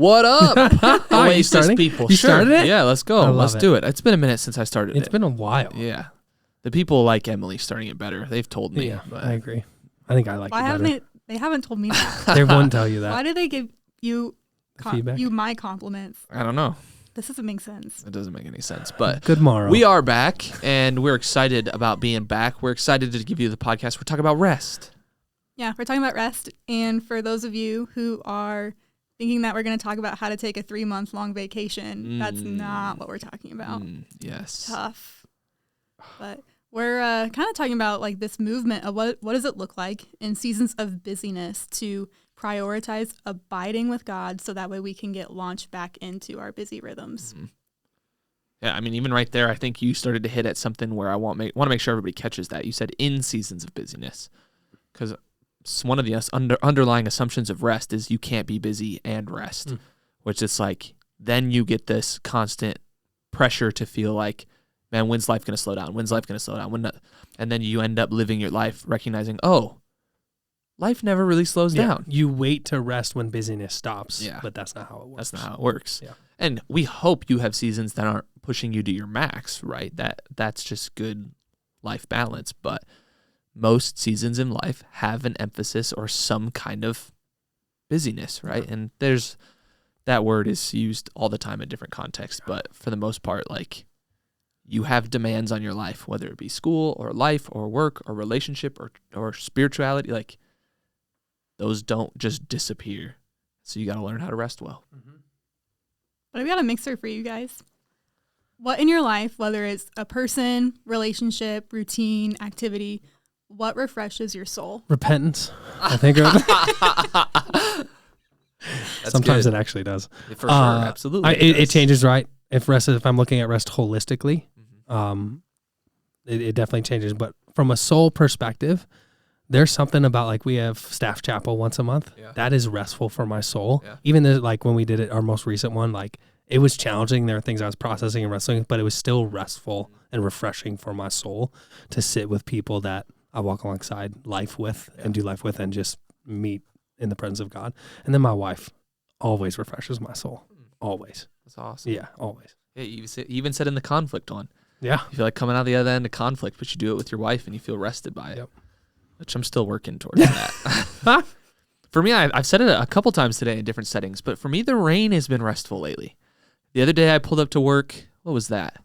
What up? Oasis people. You started it? Yeah, let's go. Let's do it. It's been a minute since I started it. It's been a while. Yeah. The people like Emily starting it better. They've told me. Yeah, I agree. I think I like it better. They haven't told me that. They wouldn't tell you that. Why did they give you feedback? My compliments? I don't know. This doesn't make sense. It doesn't make any sense. But good morrow. We are back, and we're excited about being back. We're excited to give you the podcast. We're talking about rest. Yeah, we're talking about rest. And for those of you who are thinking that we're going to talk about how to take a 3-month-long vacation, that's not what we're talking about. Yes. Tough. But we're kind of talking about like this movement of what does it look like in seasons of busyness to prioritize abiding with God so that way we can get launched back into our busy rhythms. Mm-hmm. Yeah, I mean, even right there, I think you started to hit at something where I want to make sure everybody catches that. You said in seasons of busyness, because one of the underlying assumptions of rest is you can't be busy and rest, which is like then you get this constant pressure to feel like, man, when's life going to slow down? When's life going to slow down? And then you end up living your life recognizing, oh, life never really slows down. You wait to rest when busyness stops, but that's not how it works. That's not how it works. Yeah. And we hope you have seasons that aren't pushing you to your max, right? That's just good life balance. But most seasons in life have an emphasis or some kind of busyness, right? And there's that word is used all the time in different contexts, but for the most part, like you have demands on your life, whether it be school or life or work or relationship or spirituality, like those don't just disappear. So you got to learn how to rest well. Mm-hmm. But I've got a mixer for you guys. What in your life, whether it's a person, relationship, routine, activity, what refreshes your soul? Repentance, I think. Sometimes it actually does. For sure, absolutely. It changes, right? If I'm looking at rest holistically, it definitely changes. But from a soul perspective, there's something about like we have staff chapel once a month. Yeah. That is restful for my soul. Yeah. Even like when we did it, our most recent one, like it was challenging. There are things I was processing and wrestling, but it was still restful and refreshing for my soul to sit with people that I walk alongside life with and do life with and just meet in the presence of God. And then my wife always refreshes my soul. Always. That's awesome. Yeah, always. Yeah, you even said in the conflict one. Yeah. You feel like coming out the other end of conflict, but you do it with your wife and you feel rested by it. Yep. Which I'm still working towards that. For me, I've said it a couple times today in different settings, but for me, the rain has been restful lately. The other day I pulled up to work. What was that?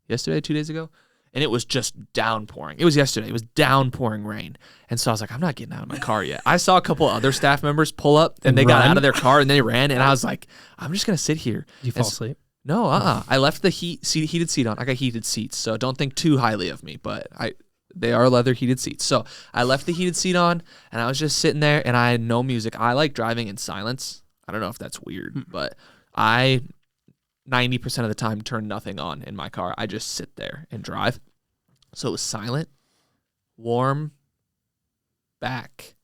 Yesterday, 2 days ago? And it was just downpouring. It was yesterday. It was downpouring rain. And so I was like, I'm not getting out of my car yet. I saw a couple other staff members pull up and they got out of their car and they ran. And I was like, I'm just going to sit here. Did you fall asleep? No, I left the heated seat on. I got heated seats, so don't think too highly of me, but they are leather heated seats. So I left the heated seat on and I was just sitting there and I had no music. I like driving in silence. I don't know if that's weird, but I 90% of the time turn nothing on in my car. I just sit there and drive. So it was silent, warm, back,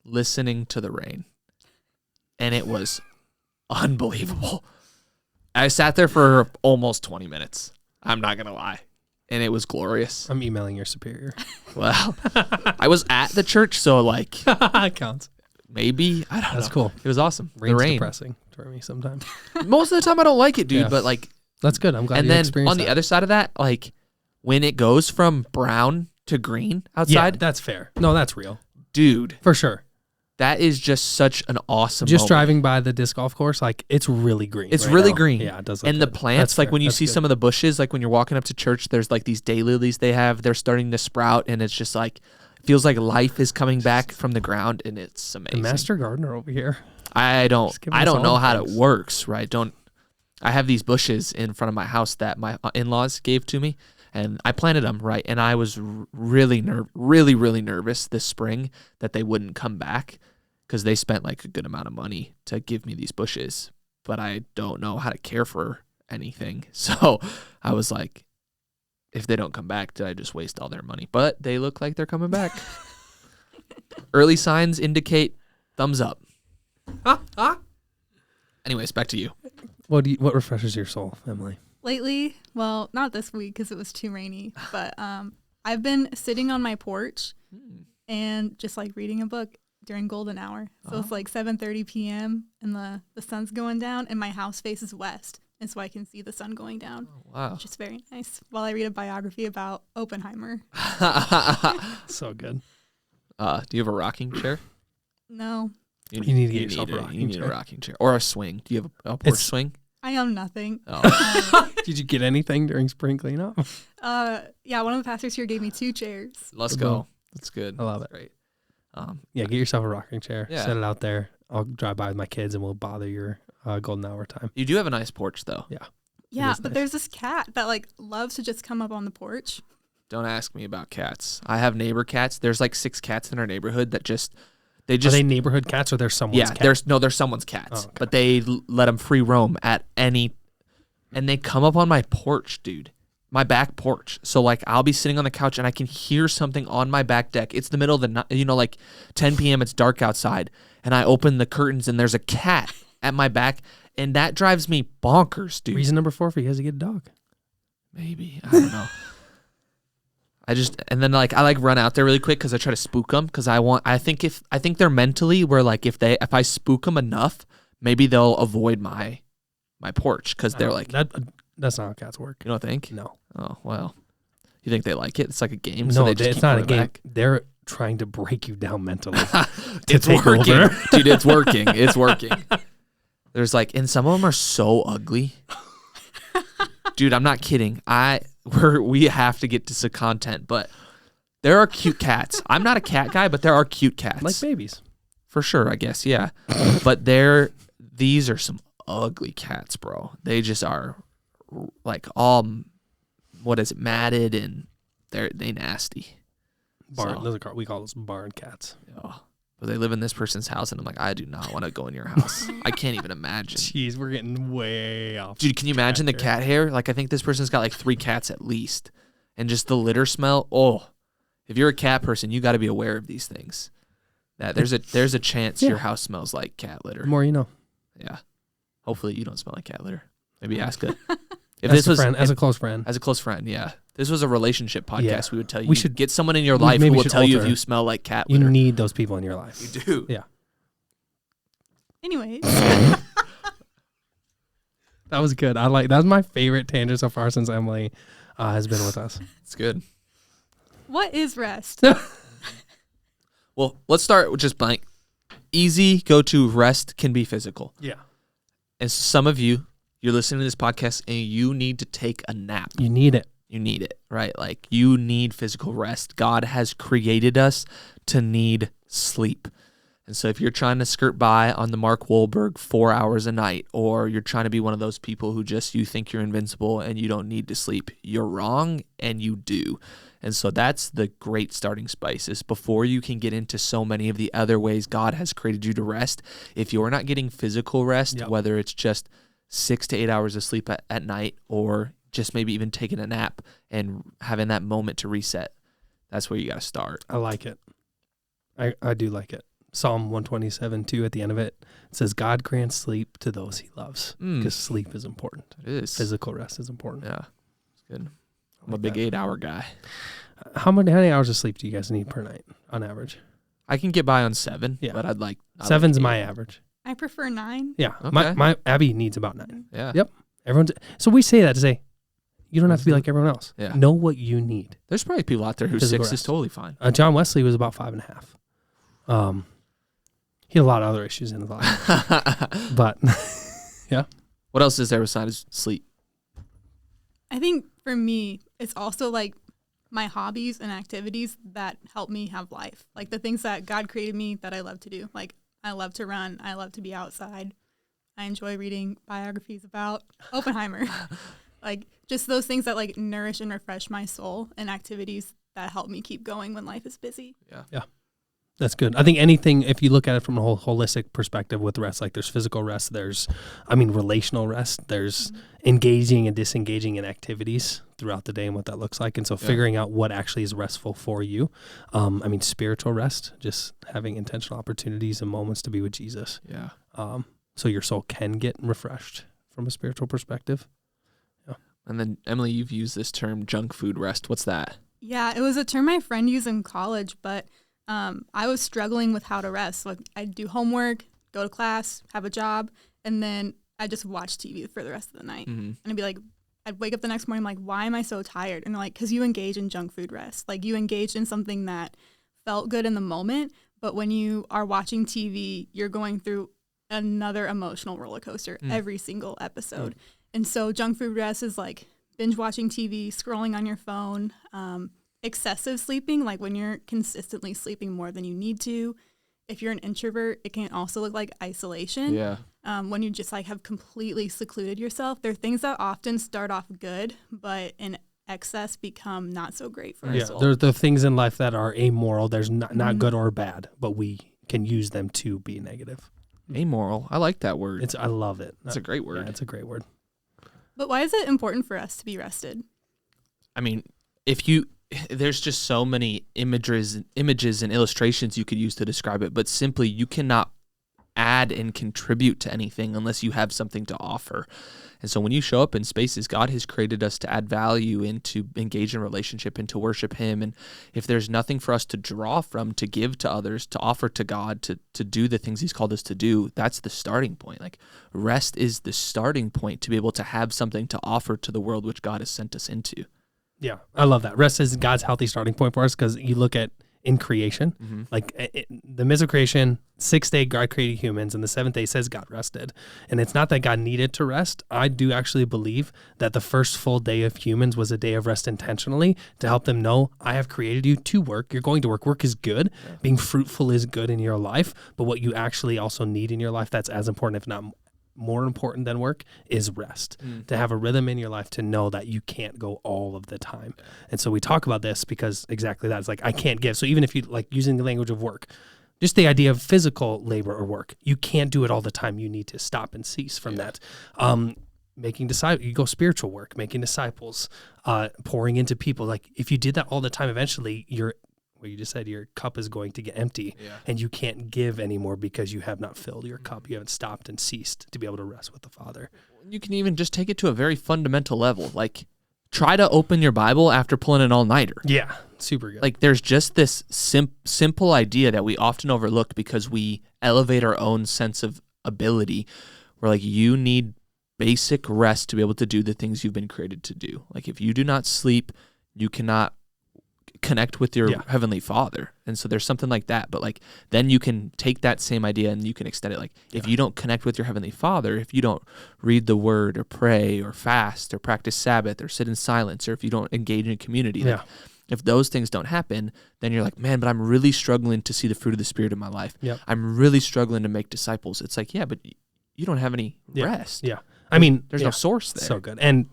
listening to the rain. And it was unbelievable. I sat there for almost 20 minutes. I'm not going to lie. And it was glorious. I'm emailing your superior. Well, I was at the church, so like it counts. Maybe. I don't know. That's cool. It was awesome. Rain's the rain. Depressing for me sometimes. Most of the time I don't like it, dude, but like that's good. I'm glad and you then experienced on the that. other side of that, like when it goes from brown to green outside. Yeah, that's fair. No, that's real. Dude. For sure. That is just such an awesome Just moment. driving by the disc golf course, like it's really green. It's really green. Yeah, it does look And good. the plants, That's like fair. when you That's see good. some of the bushes, like when you're walking up to church, there's like these daylilies they have. They're starting to sprout, and it's just like, feels like life is coming back from the ground, and it's amazing. The master gardener over here. I don't giving us all know how things. it works, right? I have these bushes in front of my house that my in-laws gave to me, and I planted them, right? And I was really nervous this spring that they wouldn't come back because they spent like a good amount of money to give me these bushes, but I don't know how to care for anything. So I was like, if they don't come back, did I just waste all their money? But they look like they're coming back. Early signs indicate thumbs up. Anyways, back to you. What refreshes your soul, Emily? Lately, well, not this week because it was too rainy, but I've been sitting on my porch and just like reading a book. during golden hour. So it's like 7:30 p.m. and the sun's going down and my house faces west. And so I can see the sun going down. Oh, wow. Which is very nice. While I read a biography about Oppenheimer. So good. Do you have a rocking chair? No. You need to get yourself a rocking chair. You need a rocking chair. Or a swing. Do you have a porch swing? I own nothing. Oh. Did you get anything during spring cleanup? Yeah, one of the pastors here gave me 2 chairs. Let's go. That's good. I love it. Great. Yeah, get yourself a rocking chair. Yeah. Set it out there. I'll drive by with my kids and we'll bother your golden hour time. You do have a nice porch, though. Yeah. Yeah, but nice. there's this cat that like loves to just come up on the porch. Don't ask me about cats. I have neighbor cats. There's like 6 cats in our neighborhood that Are they neighborhood cats or they're someone's cat? They're someone's cats, Oh, okay. but they let them free roam at any, and they come up on my porch, dude, my back porch. So like I'll be sitting on the couch and I can hear something on my back deck. It's the middle of the night, like 10 p.m. It's dark outside, and I open the curtains and there's a cat at my back, and that drives me bonkers, dude. Reason number 4 for you guys to get a dog. Maybe, I don't know. And then like I run out there really quick because I try to spook them because I think they're mentally where like if I spook them enough, maybe they'll avoid my porch because they're like that's not how cats work. You don't think? No. Oh well, you think they like it? It's like a game. No, so they just it's keep not a going game. back? They're trying to break you down mentally. It's take working, over. dude. It's working. It's working. There's like, and some of them are so ugly. Dude, I'm not kidding. We have to get to some content, but there are cute cats. I'm not a cat guy, but there are cute cats. Like babies. For sure, I guess, yeah. But these are some ugly cats, bro. They just are like all, matted, and they nasty. Barn. So, We call those barn cats. oh, but they live in this person's house, and I'm like, I do not want to go in your house. I can't even imagine. Jeez, we're getting way off. Dude, can you imagine the cat hair? Like, I think this person's got like 3 cats at least. And just the litter smell. Oh, if you're a cat person, you got to be aware of these things. That there's a chance your house smells like cat litter. The more you know. Yeah. Hopefully you don't smell like cat litter. Maybe ask a... As a close friend. As a close friend, yeah. This was a relationship podcast. Yeah. We would tell you. We should get someone in your life who will tell you if alter. you smell like cat You litter. need those people in your life. You do. Yeah. Anyways. That was good. That was my favorite tangent so far since Emily has been with us. It's good. What is rest? Well, let's start with just blank. Easy go-to rest can be physical. Yeah. And some of you're listening to this podcast and you need to take a nap. You need it. You need it, right? Like you need physical rest. God has created us to need sleep. And so if you're trying to skirt by on the Mark Wahlberg 4 hours a night, or you're trying to be one of those people who you think you're invincible and you don't need to sleep, you're wrong, and you do. And so that's the great starting spice is before you can get into so many of the other ways God has created you to rest. If you're not getting physical rest, whether it's just 6 to 8 hours of sleep at night, or just maybe even taking a nap and having that moment to reset, that's where you got to start. I like it. I do like it. Psalm 127:2 at the end of it says, God grants sleep to those he loves, because sleep is important. It is. Physical rest is important. Yeah, it's good. I'm a big 8-hour guy. How many hours of sleep do you guys need per night on average? I can get by on 7, but I'd like 7's my average. I prefer 9. Yeah, okay. my Abby needs about 9. Yeah. Yep. So we say that to say, you don't have to be like everyone else. Yeah. Know what you need. There's probably people out there who Physical 6 is rest. totally fine. John Wesley was about 5.5. He had a lot of other issues in his life, but yeah. What else is there besides sleep? I think for me, it's also like my hobbies and activities that help me have life. Like the things that God created me that I love to do. Like I love to run. I love to be outside. I enjoy reading biographies about Oppenheimer. Like just those things that like nourish and refresh my soul, and activities that help me keep going when life is busy. Yeah. That's good. I think anything, if you look at it from a whole holistic perspective with rest, like there's physical rest, there's relational rest, there's engaging and disengaging in activities throughout the day and what that looks like. And so figuring out what actually is restful for you. Spiritual rest, just having intentional opportunities and moments to be with Jesus. Yeah. So your soul can get refreshed from a spiritual perspective. Yeah. And then, Emily, you've used this term junk food rest. What's that? Yeah, it was a term my friend used in college, but I was struggling with how to rest. Like I'd do homework, go to class, have a job, and then I just watch TV for the rest of the night. And I'd be like, I'd wake up the next morning like, why am I so tired? And they're like, because you engage in junk food rest. Like you engaged in something that felt good in the moment, but when you are watching TV, you're going through another emotional roller coaster every single episode. And so junk food rest is like binge watching TV, scrolling on your phone, excessive sleeping, like when you're consistently sleeping more than you need to. If you're an introvert, it can also look like isolation. Yeah. When you just like have completely secluded yourself. There are things that often start off good, but in excess become not so great for our soul. There are things in life that are amoral. There's not good or bad, but we can use them to be negative. Amoral. I like that word. I love it. It's a great word. Yeah, it's a great word. But why is it important for us to be rested? I mean, there's just so many images and illustrations you could use to describe it, but simply you cannot add and contribute to anything unless you have something to offer. And so when you show up in spaces, God has created us to add value and to engage in relationship and to worship him. And if there's nothing for us to draw from, to give to others, to offer to God, to do the things he's called us to do, that's the starting point. Like rest is the starting point to be able to have something to offer to the world which God has sent us into. Yeah, I love that. Rest is God's healthy starting point for us because you look at in creation, like the midst of creation, 6th day God created humans, and the 7th day says God rested. And it's not that God needed to rest. I do actually believe that the first full day of humans was a day of rest intentionally to help them know, I have created you to work. You're going to work. Work is good. Yeah. Being fruitful is good in your life. But what you actually also need in your life that's as important, if not more important than work, is rest. To have a rhythm in your life to know that you can't go all of the time. And so we talk about this because exactly that. It's like, I can't give. So even if you like using the language of work, just the idea of physical labor or work, you can't do it all the time. You need to stop and cease from that. Making disciples, you go spiritual work, making disciples, pouring into people. Like if you did that all the time, eventually what you just said, your cup is going to get empty and you can't give anymore because you have not filled your cup. You haven't stopped and ceased to be able to rest with the Father. You can even just take it to a very fundamental level. Like try to open your Bible after pulling an all-nighter. Yeah, super good. Like there's just this simple idea that we often overlook because we elevate our own sense of ability. Where like you need basic rest to be able to do the things you've been created to do. Like if you do not sleep, you cannot connect with your heavenly Father. And so there's something like that. But like then you can take that same idea and you can extend it. Like if you don't connect with your heavenly Father, if you don't read the word or pray or fast or practice Sabbath or sit in silence, or if you don't engage in community, like, if those things don't happen, then you're like, man, but I'm really struggling to see the fruit of the Spirit in my life. I'm really struggling to make disciples. It's like, yeah, but you don't have any rest. Yeah. I mean, there's no source there. So good. And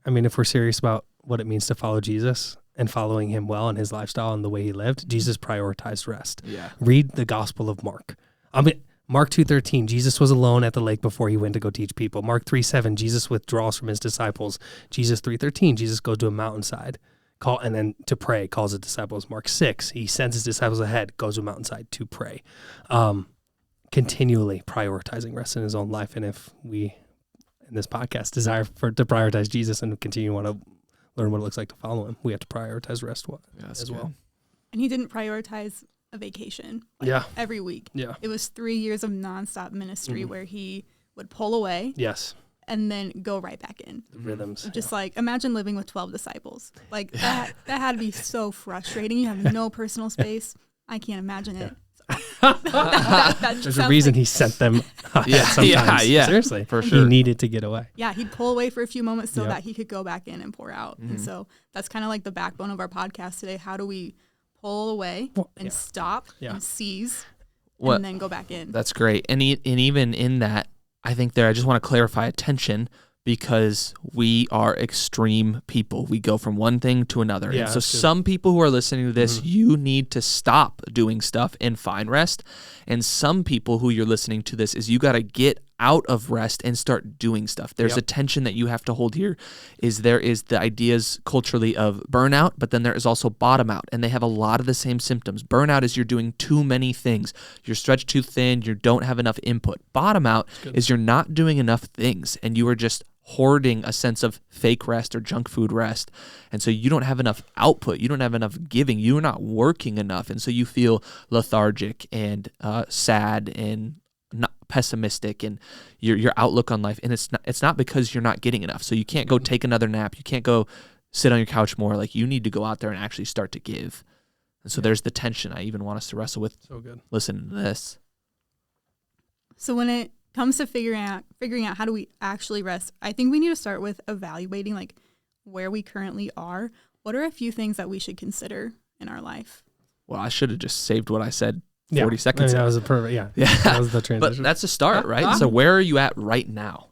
I mean, if we're serious about what it means to follow Jesus and following him well in his lifestyle and the way he lived, Jesus prioritized rest. Yeah. Read the Gospel of Mark. I mean, Mark 2:13, Jesus was alone at the lake before he went to go teach people. Mark 3:7, Jesus withdraws from his disciples. Jesus 3:13, Jesus goes to a mountainside, and then to pray, calls his disciples. Mark 6, he sends his disciples ahead, goes to a mountainside to pray. Continually prioritizing rest in his own life. And if we, in this podcast, desire to prioritize Jesus and continue to want to learn what it looks like to follow him, we have to prioritize rest as well. And he didn't prioritize a vacation every week. Yeah. It was 3 years of nonstop ministry where he would pull away. Yes. And then go right back in. The rhythms. Just like, imagine living with 12 disciples. Like that had to be so frustrating. You have no personal space. I can't imagine it. There's a reason he sent them. Seriously, for sure. He needed to get away. Yeah, he'd pull away for a few moments so that he could go back in and pour out. And so that's kind of like the backbone of our podcast today. How do we pull away and stop and seize and then go back in? That's great. And even in that, I think I just want to clarify attention, because we are extreme people. We go from one thing to another. And so some people who are listening to this, you need to stop doing stuff and find rest. And some people who you're listening to this is you got to get out of rest and start doing stuff. There's a tension that you have to hold here. There is the ideas culturally of burnout, but then there is also bottom out, and they have a lot of the same symptoms. Burnout is you're doing too many things. You're stretched too thin. You don't have enough input. Bottom out is you're not doing enough things, and you are just hoarding a sense of fake rest or junk food rest. And so you don't have enough output. You don't have enough giving. You're not working enough. And so you feel lethargic and sad and not pessimistic, and your outlook on life. And it's not because you're not getting enough. So you can't go take another nap. You can't go sit on your couch more. Like, you need to go out there and actually start to give. And so there's the tension I even want us to wrestle with. So good. Listening to this. So when it comes to figuring out how do we actually rest, I think we need to start with evaluating like where we currently are. What are a few things that we should consider in our life? Well, I should have just saved what I said 40 seconds ago. That was a perfect, yeah. That was the transition. But that's a start, right? So where are you at right now?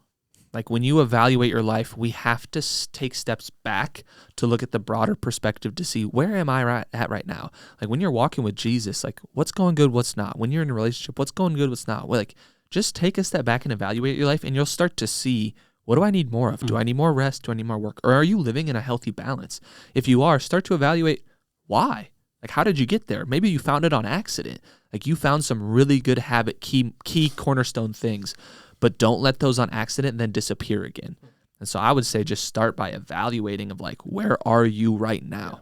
Like, when you evaluate your life, we have to take steps back to look at the broader perspective to see, where am I at right now? Like, when you're walking with Jesus, like, what's going good, what's not? When you're in a relationship, what's going good, what's not? Well, like, just take a step back and evaluate your life, and you'll start to see, what do I need more of? Do I need more rest? Do I need more work? Or are you living in a healthy balance? If you are, start to evaluate why. Like, how did you get there? Maybe you found it on accident. Like, you found some really good habit, key cornerstone things, but don't let those on accident and then disappear again. And so I would say just start by evaluating of like, where are you right now?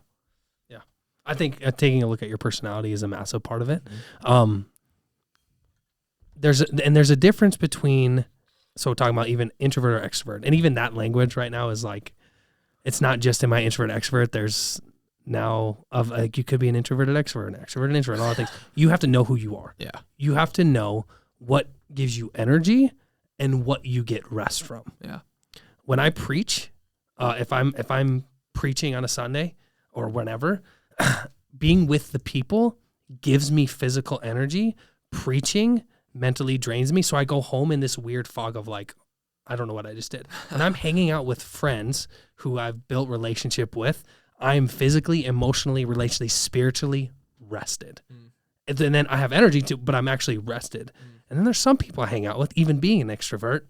Yeah. I think taking a look at your personality is a massive part of it. There's a difference between, so talking about even introvert or extrovert, and even that language right now is like, it's not just am I introvert, extrovert. There's now of like, you could be an introverted extrovert, an extroverted introvert, all the things. You have to know who you are. Yeah. You have to know what gives you energy and what you get rest from. Yeah. When I preach, if I'm preaching on a Sunday or whenever, being with the people gives me physical energy. Preaching mentally drains me. So I go home in this weird fog of like, I don't know what I just did. And I'm hanging out with friends who I've built relationship with. I'm physically, emotionally, relationally, spiritually rested. And then I have energy too, but I'm actually rested. And then there's some people I hang out with, even being an extrovert,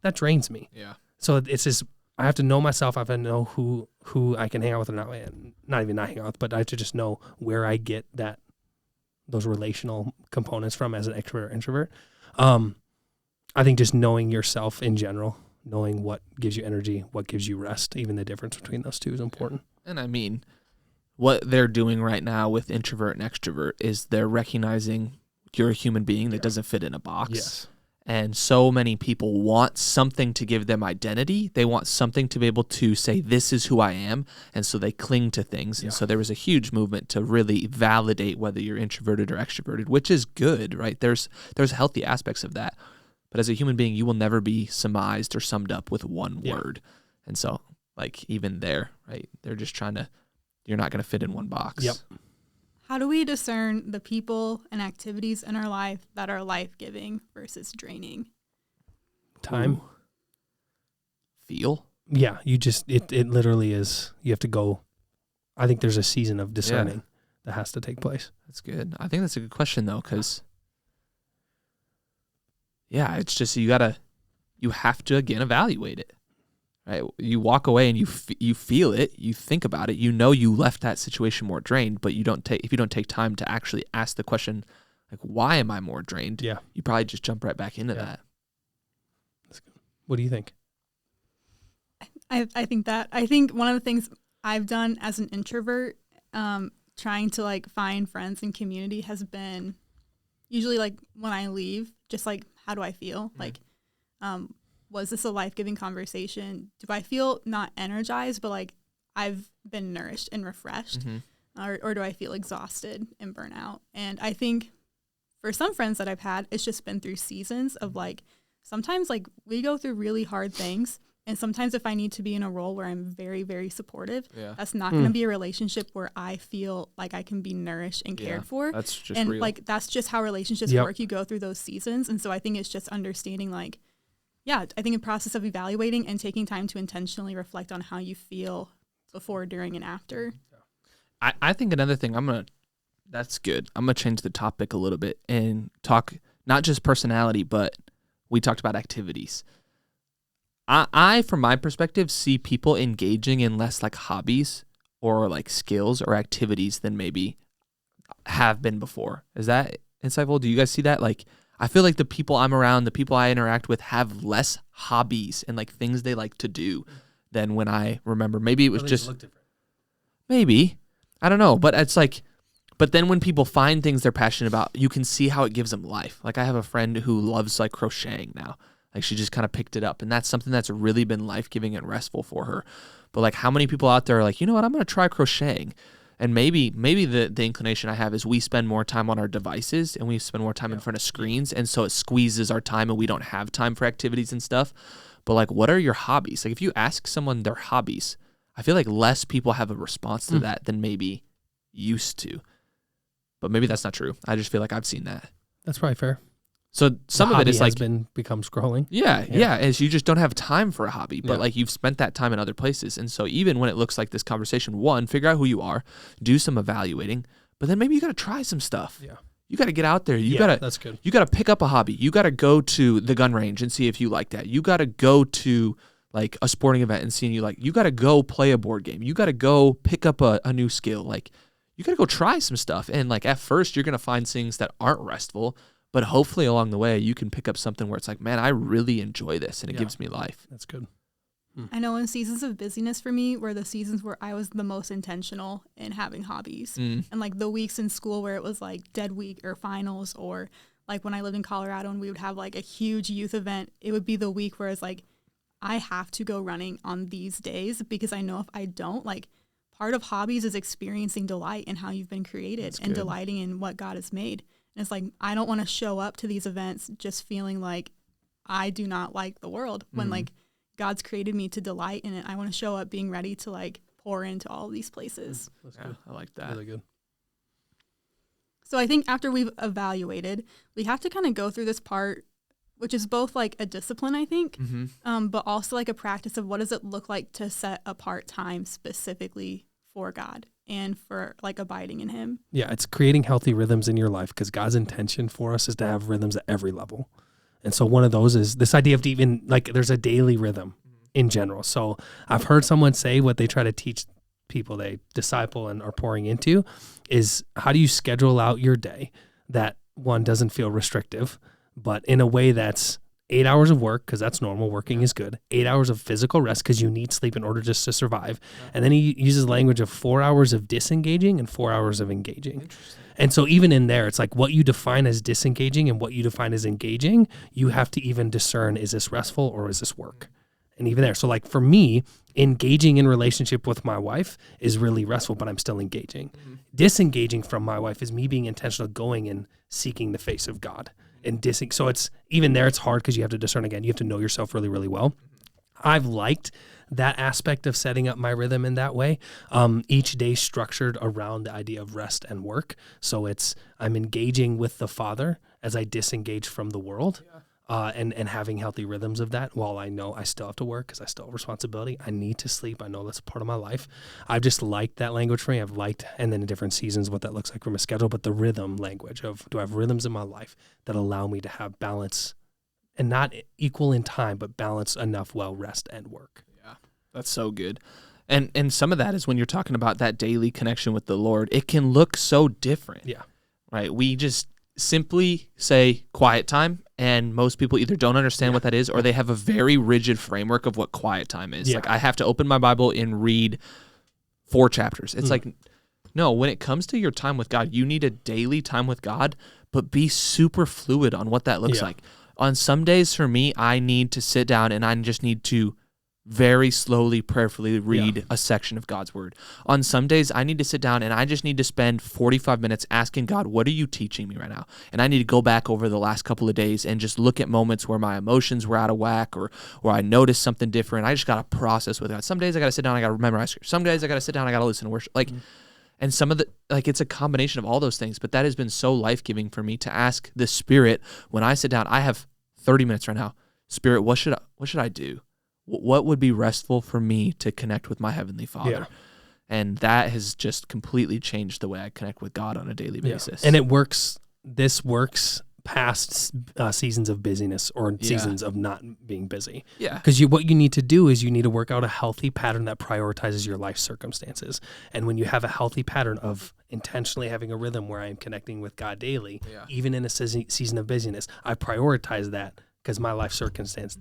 that drains me. Yeah. So it's just, I have to know myself. I have to know who I can hang out with or not even hang out with, but I have to just know where I get those relational components from as an extrovert or introvert. I think just knowing yourself in general, knowing what gives you energy, what gives you rest, even the difference between those two is important. And I mean, what they're doing right now with introvert and extrovert is they're recognizing you're a human being that doesn't fit in a box. Yes. And so many people want something to give them identity. They want something to be able to say, this is who I am. And so they cling to things. And so there was a huge movement to really validate whether you're introverted or extroverted, which is good, right? There's healthy aspects of that. But as a human being, you will never be surmised or summed up with one word. And so, like, even there, right? They're just you're not going to fit in one box. Yep. How do we discern the people and activities in our life that are life-giving versus draining? Time. Ooh. Feel? Yeah, it literally is, you have to go, I think there's a season of discerning that has to take place. That's good. I think that's a good question, though, because, it's just you have to, again, evaluate it. Right? You walk away and you feel it, you think about it, you know you left that situation more drained, but if you don't take time to actually ask the question, like, why am I more drained? Yeah. You probably just jump right back into that. That's good. What do you think? I think one of the things I've done as an introvert, trying to like find friends and community has been usually like when I leave, just like, how do I feel? Mm-hmm. Like, was this a life-giving conversation? Do I feel not energized, but like I've been nourished and refreshed? Mm-hmm. Or do I feel exhausted and burnt out? And I think for some friends that I've had, it's just been through seasons of like, sometimes like we go through really hard things. And sometimes if I need to be in a role where I'm very, very supportive, that's not going to be a relationship where I feel like I can be nourished and cared for. That's just and real. Like, that's just how relationships work. You go through those seasons. And so I think it's just understanding like, I think a process of evaluating and taking time to intentionally reflect on how you feel before, during, and after. I think another thing that's good. I'm going to change the topic a little bit and talk not just personality, but we talked about activities. I, from my perspective, see people engaging in less like hobbies or like skills or activities than maybe have been before. Is that insightful? Do you guys see that? Like, I feel like the people I'm around, the people I interact with have less hobbies and like things they like to do than when I remember. Maybe it was just, maybe, I don't know, but it's like, but then when people find things they're passionate about, you can see how it gives them life. Like I have a friend who loves like crocheting now. Like she just kind of picked it up, and that's something that's really been life-giving and restful for her. But like how many people out there are like, you know what, I'm going to try crocheting. And maybe the inclination I have is we spend more time on our devices and we spend more time in front of screens. And so it squeezes our time and we don't have time for activities and stuff. But like, what are your hobbies? Like if you ask someone their hobbies, I feel like less people have a response to that than maybe used to. But maybe that's not true. I just feel like I've seen that. That's probably fair. So some of it is like become scrolling. Yeah. As you just don't have time for a hobby, but like you've spent that time in other places. And so even when it looks like this conversation, one, figure out who you are, do some evaluating, but then maybe you got to try some stuff. Yeah. You got to get out there. That's good. You got to pick up a hobby. You got to go to the gun range and see if you like that. You got to go to like a sporting event and see you got to go play a board game. You got to go pick up a new skill. Like you got to go try some stuff. And like at first you're going to find things that aren't restful, but hopefully along the way, you can pick up something where it's like, man, I really enjoy this, and it gives me life. That's good. I know in seasons of busyness for me were the seasons where I was the most intentional in having hobbies. And like the weeks in school where it was like dead week or finals, or like when I lived in Colorado and we would have like a huge youth event, it would be the week where it's like, I have to go running on these days because I know if I don't, like part of hobbies is experiencing delight in how you've been created and delighting in what God has made. And it's like, I don't want to show up to these events just feeling like I do not like the world when like God's created me to delight in it. I want to show up being ready to like pour into all these places. That's good. I like that. Really good. So I think after we've evaluated, we have to kind of go through this part, which is both like a discipline, I think, but also like a practice of what does it look like to set apart time specifically for God and for like abiding in him. Yeah, it's creating healthy rhythms in your life because God's intention for us is to have rhythms at every level. And so one of those is this idea of even like there's a daily rhythm in general. So I've heard someone say what they try to teach people they disciple and are pouring into is how do you schedule out your day that one doesn't feel restrictive, but in a way that's 8 hours of work, because that's normal. Working is good. 8 hours of physical rest, because you need sleep in order just to survive. And then he uses language of 4 hours of disengaging and 4 hours of engaging. And so even in there, it's like what you define as disengaging and what you define as engaging, you have to even discern, is this restful or is this work? And even there. So like for me, engaging in relationship with my wife is really restful, but I'm still engaging. Disengaging from my wife is me being intentional, going and seeking the face of God. And so it's even there, it's hard because you have to discern again. You have to know yourself really, really well. I've liked that aspect of setting up my rhythm in that way. Each day structured around the idea of rest and work. So I'm engaging with the Father as I disengage from the world. And having healthy rhythms of that while I know I still have to work because I still have responsibility. I need to sleep. I know that's a part of my life. I've just liked that language for me. I've liked, and then in different seasons, what that looks like from a schedule, but the rhythm language of do I have rhythms in my life that allow me to have balance and not equal in time, but balance enough while rest and work. Yeah, that's so good. And some of that is when you're talking about that daily connection with the Lord, it can look so different. Yeah. Right? We just simply say quiet time, and most people either don't understand what that is or they have a very rigid framework of what quiet time is. Like I have to open my Bible and read 4 chapters. It's like, no, when it comes to your time with God, you need a daily time with God, but be super fluid on what that looks like. On some days for me, I need to sit down and I just need to very slowly, prayerfully read a section of God's word. On some days, I need to sit down and I just need to spend 45 minutes asking God, what are you teaching me right now? And I need to go back over the last couple of days and just look at moments where my emotions were out of whack or I noticed something different. I just got to process with God. Some days I got to sit down, I got to memorize scripture. Some days I got to sit down, I got to listen to worship. Like, and some of the, like, it's a combination of all those things, but that has been so life-giving for me to ask the Spirit when I sit down. I have 30 minutes right now. Spirit, what should I do? What would be restful for me to connect with my Heavenly Father? Yeah. And that has just completely changed the way I connect with God on a daily basis. And it works. This works past seasons of busyness or seasons of not being busy. Yeah. Because what you need to do is you need to work out a healthy pattern that prioritizes your life circumstances. And when you have a healthy pattern of intentionally having a rhythm where I am connecting with God daily, even in a season of busyness, I prioritize that because my life circumstance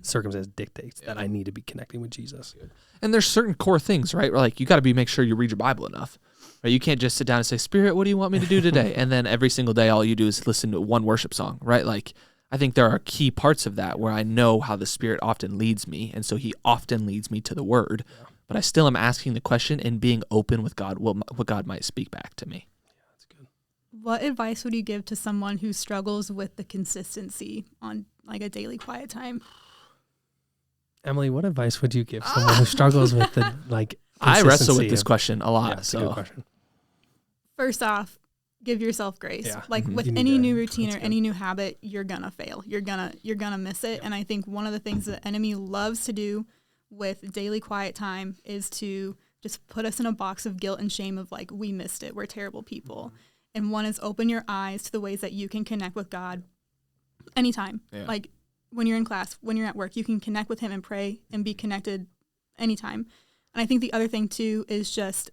dictates that I need to be connecting with Jesus. And there's certain core things, right? Like you got to make sure you read your Bible enough. Right? You can't just sit down and say, Spirit, what do you want me to do today? And then every single day, all you do is listen to one worship song, right? Like I think there are key parts of that where I know how the Spirit often leads me. And so he often leads me to the word, but I still am asking the question and being open with God, what God might speak back to me. Yeah, that's good. What advice would you give to someone who struggles with the consistency on like a daily quiet time? Emily, what advice would you give someone who struggles with the I wrestle with this question a lot. Yeah, it's a good question. First off, give yourself grace. Yeah. Like with any new routine or any new habit, you're gonna fail. You're gonna miss it. And I think one of the things the enemy loves to do with daily quiet time is to just put us in a box of guilt and shame of like, we missed it. We're terrible people. And one is open your eyes to the ways that you can connect with God anytime. Yeah. Like when you're in class, when you're at work, you can connect with him and pray and be connected anytime. And I think the other thing too is just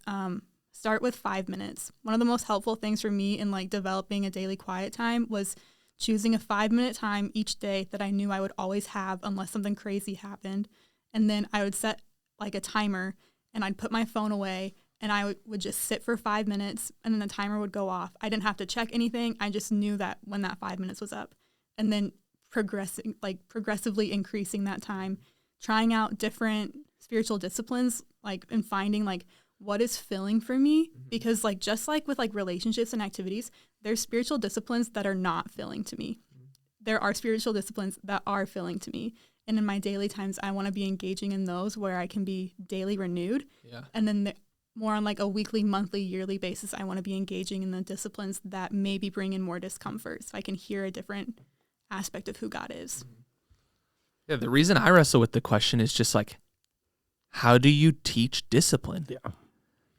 start with 5 minutes. One of the most helpful things for me in like developing a daily quiet time was choosing a 5-minute time each day that I knew I would always have unless something crazy happened. And then I would set like a timer and I'd put my phone away and I would just sit for 5 minutes and then the timer would go off. I didn't have to check anything. I just knew that when that 5 minutes was up, and then progressively increasing that time, trying out different spiritual disciplines, like, and finding like what is filling for me, because like just like with like relationships and activities, there's spiritual disciplines that are not filling to me. There are spiritual disciplines that are filling to me, and in my daily times I want to be engaging in those where I can be daily renewed. And then more on like a weekly, monthly, yearly basis, I want to be engaging in the disciplines that maybe bring in more discomfort so I can hear a different aspect of who God is. Yeah, the reason I wrestle with the question is just like, how do you teach discipline? Yeah.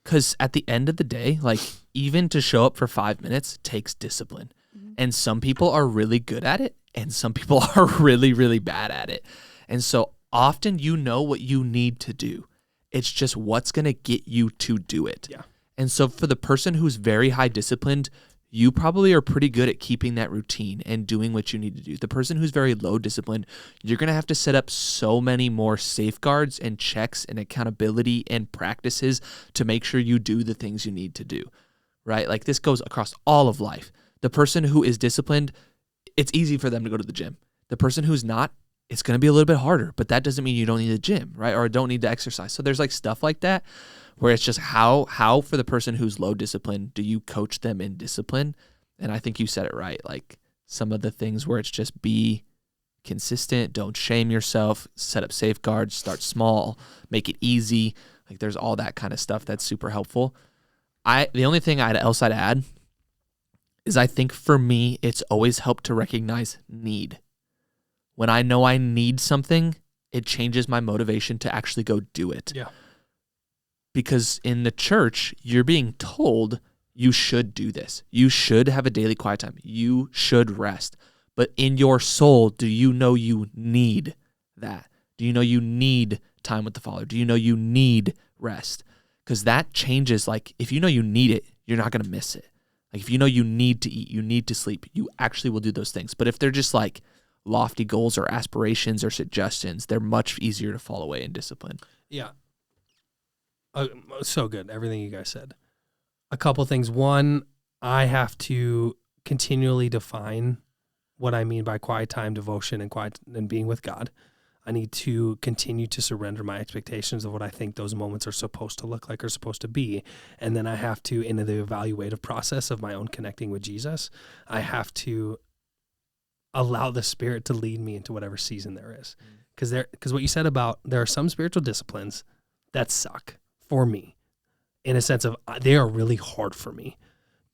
Because at the end of the day, like even to show up for 5 minutes takes discipline. And some people are really good at it and some people are really, really bad at it. And so often you know what you need to do. It's just what's going to get you to do it. Yeah. And so for the person who's very high disciplined, you probably are pretty good at keeping that routine and doing what you need to do. The person who's very low disciplined, you're going to have to set up so many more safeguards and checks and accountability and practices to make sure you do the things you need to do, right? Like this goes across all of life. The person who is disciplined, it's easy for them to go to the gym. The person who's not, it's going to be a little bit harder, but that doesn't mean you don't need a gym, right? Or don't need to exercise. So there's like stuff like that where it's just how for the person who's low discipline, do you coach them in discipline? And I think you said it right. Like some of the things where it's just be consistent, don't shame yourself, set up safeguards, start small, make it easy. Like there's all that kind of stuff that's super helpful. The only thing else I'd add is I think for me, it's always helped to recognize need. When I know I need something, it changes my motivation to actually go do it. Yeah. Because in the church, you're being told you should do this. You should have a daily quiet time. You should rest. But in your soul, do you know you need that? Do you know you need time with the Father? Do you know you need rest? Because that changes. Like if you know you need it, you're not going to miss it. Like if you know you need to eat, you need to sleep, you actually will do those things. But if they're just like lofty goals or aspirations or suggestions, they're much easier to fall away in discipline. Yeah. So good. Everything you guys said. A couple things. One, I have to continually define what I mean by quiet time, devotion, and quiet and being with God. I need to continue to surrender my expectations of what I think those moments are supposed to look like or supposed to be. And then I have to, in the evaluative process of my own connecting with Jesus, I have to allow the Spirit to lead me into whatever season there is. Because what you said about there are some spiritual disciplines that suck for me in a sense of they are really hard for me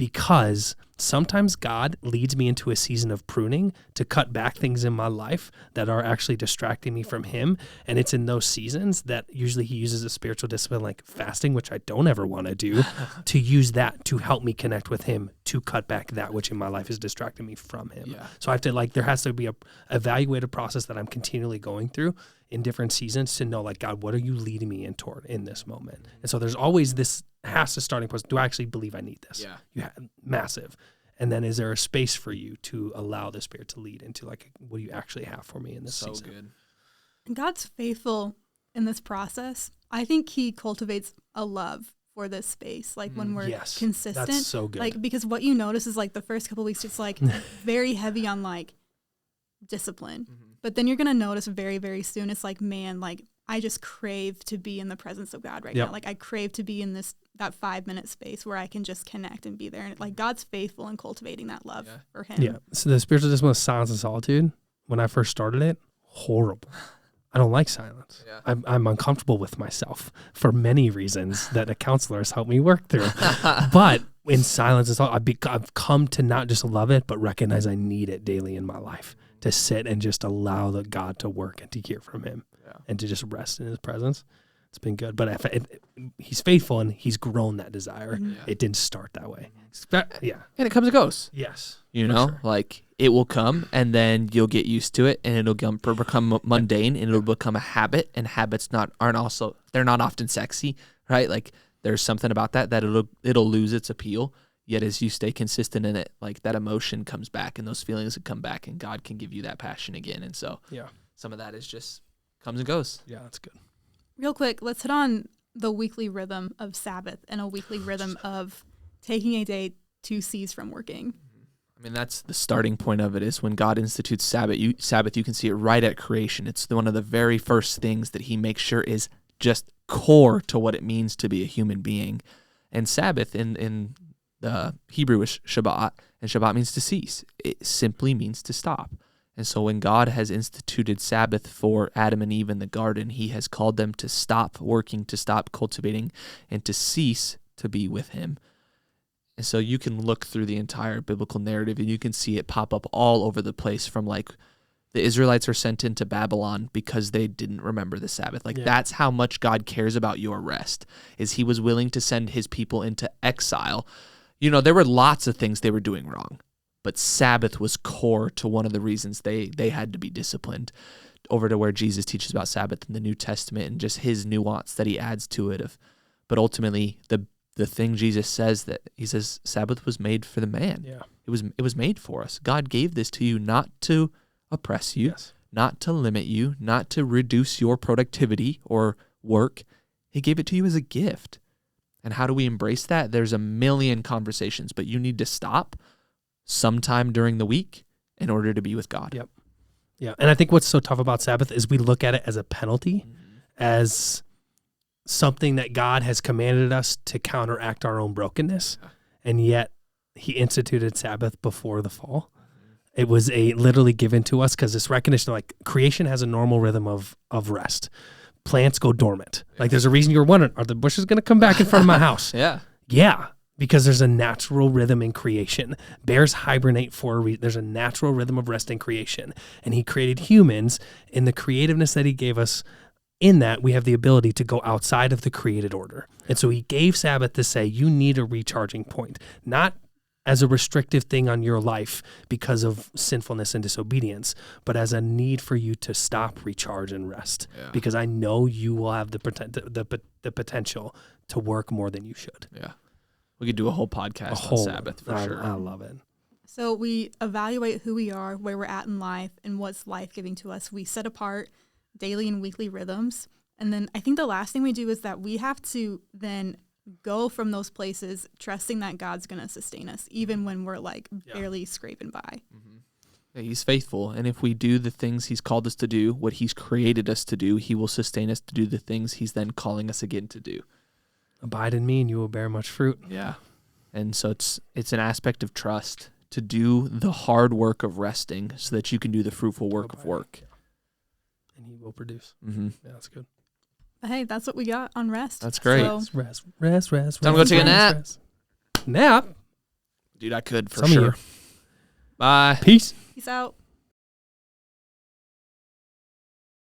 because sometimes God leads me into a season of pruning to cut back things in my life that are actually distracting me from him. And it's in those seasons that usually he uses a spiritual discipline like fasting, which I don't ever want to do, to use that to help me connect with him, to cut back that which in my life is distracting me from him. Yeah. So I have to there has to be a evaluated process that I'm continually going through in different seasons to know, like, God, what are you leading me in toward in this moment? And so there's always this has to starting point. Do I actually believe I need this? Yeah. Massive. And then is there a space for you to allow the Spirit to lead into, like, what do you actually have for me in this season? So good. God's faithful in this process. I think he cultivates a love for this space, like when we're consistent. That's so good. Like, because what you notice is, like, the first couple of weeks, it's like very heavy on like discipline. But then you're going to notice very, very soon, it's like, man, like, I just crave to be in the presence of God right now. Like, I crave to be in that 5-minute space where I can just connect and be there. And like, God's faithful in cultivating that love for him. Yeah. So the spiritual discipline of silence and solitude, when I first started it, horrible. I don't like silence. Yeah. I'm uncomfortable with myself for many reasons that a counselor has helped me work through. But in silence and solitude, I've come to not just love it, but recognize I need it daily in my life to sit and just allow the God to work and to hear from him and to just rest in his presence. It's been good. But he's faithful and he's grown that desire. It didn't start that way. And it comes and goes. Yes. You know, like, it will come and then you'll get used to it and it'll become mundane and it'll become a habit, and habits they're not often sexy, right? Like, there's something about that it'll lose its appeal. Yet as you stay consistent in it, like, that emotion comes back and those feelings will come back and God can give you that passion again. And so some of that is just comes and goes. Yeah, that's good. Real quick, let's hit on the weekly rhythm of Sabbath and a weekly rhythm of taking a day to cease from working. I mean, that's the starting point of it, is when God institutes Sabbath, you can see it right at creation. It's one of the very first things that he makes sure is just core to what it means to be a human being. And Sabbath in the Hebrew is Shabbat, and Shabbat means to cease. It simply means to stop. And so when God has instituted Sabbath for Adam and Eve in the garden, he has called them to stop working, to stop cultivating, and to cease to be with him. And so you can look through the entire biblical narrative and you can see it pop up all over the place, from, like, the Israelites are sent into Babylon because they didn't remember the Sabbath. Like, that's how much God cares about your rest, is he was willing to send his people into exile. You know, there were lots of things they were doing wrong, but Sabbath was core to one of the reasons they had to be disciplined, over to where Jesus teaches about Sabbath in the New Testament and just his nuance that he adds to it. But ultimately, the thing Jesus says, that he says Sabbath was made for the man. Yeah. It was made for us. God gave this to you not to oppress you, not to limit you, not to reduce your productivity or work. He gave it to you as a gift. And how do we embrace that? There's a million conversations, but you need to stop sometime during the week in order to be with God. Yep. Yeah. And I think what's so tough about Sabbath is we look at it as a penalty, as something that God has commanded us to counteract our own brokenness. And yet he instituted Sabbath before the fall. It was literally given to us because this recognition, like, creation has a normal rhythm of rest. Plants go dormant. Like, there's a reason you're wondering, are the bushes going to come back in front of my house? Yeah, because there's a natural rhythm in creation. Bears hibernate for a reason. There's a natural rhythm of rest in creation. And he created humans in the creativeness that he gave us. In that, we have the ability to go outside of the created order. And so he gave Sabbath to say, you need a recharging point, not as a restrictive thing on your life because of sinfulness and disobedience, but as a need for you to stop, recharge, and rest. Because I know you will have the potential to work more than you should. Yeah. We could do a whole podcast on Sabbath for sure. I love it. So we evaluate who we are, where we're at in life, and what's life giving to us. We set apart daily and weekly rhythms. And then I think the last thing we do is that we have to then go from those places trusting that God's going to sustain us, even when we're, like, barely scraping by. Yeah, he's faithful. And if we do the things he's called us to do, what he's created us to do, he will sustain us to do the things he's then calling us again to do. Abide in me and you will bear much fruit. Yeah. And so it's an aspect of trust to do the hard work of resting so that you can do the fruitful work of work. And he will produce. Yeah, that's good. Hey, that's what we got on rest. That's great. So, rest. Time to go take a nap. Nap? Dude, I could for Some of sure. you. Bye. Peace. Peace out.